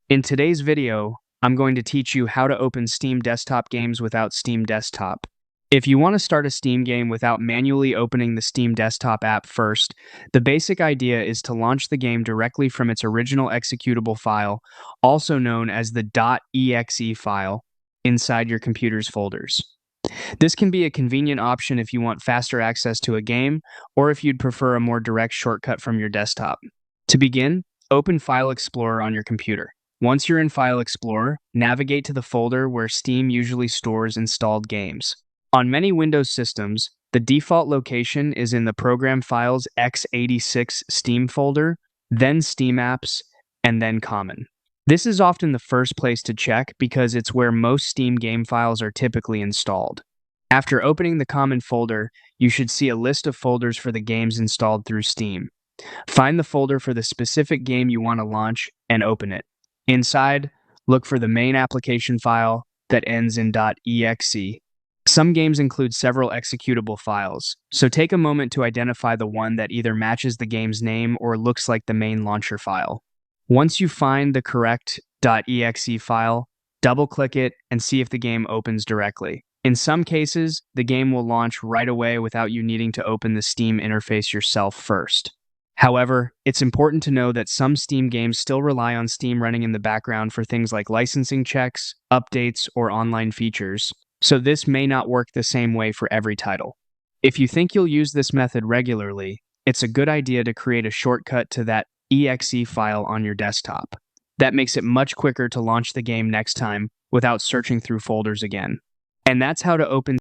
In today's video, I'm going to teach you how to open Steam desktop games without Steam Desktop. If you want to start a Steam game without manually opening the Steam Desktop app first, the basic idea is to launch the game directly from its original executable file, also known as the .exe file, inside your computer's folders. This can be a convenient option if you want faster access to a game, or if you'd prefer a more direct shortcut from your desktop. To begin, open File Explorer on your computer. Once you're in File Explorer, navigate to the folder where Steam usually stores installed games. On many Windows systems, the default location is in the Program Files x86 Steam folder, then Steam Apps, and then Common. This is often the first place to check because it's where most Steam game files are typically installed. After opening the Common folder, you should see a list of folders for the games installed through Steam. Find the folder for the specific game you want to launch and open it. Inside, look for the main application file that ends in .exe. Some games include several executable files, so take a moment to identify the one that either matches the game's name or looks like the main launcher file. Once you find the correct .exe file, double-click it and see if the game opens directly. In some cases, the game will launch right away without you needing to open the Steam interface yourself first. However, it's important to know that some Steam games still rely on Steam running in the background for things like licensing checks, updates, or online features, so this may not work the same way for every title. If you think you'll use this method regularly, it's a good idea to create a shortcut to that .exe file on your desktop. That makes it much quicker to launch the game next time without searching through folders again. And that's how to open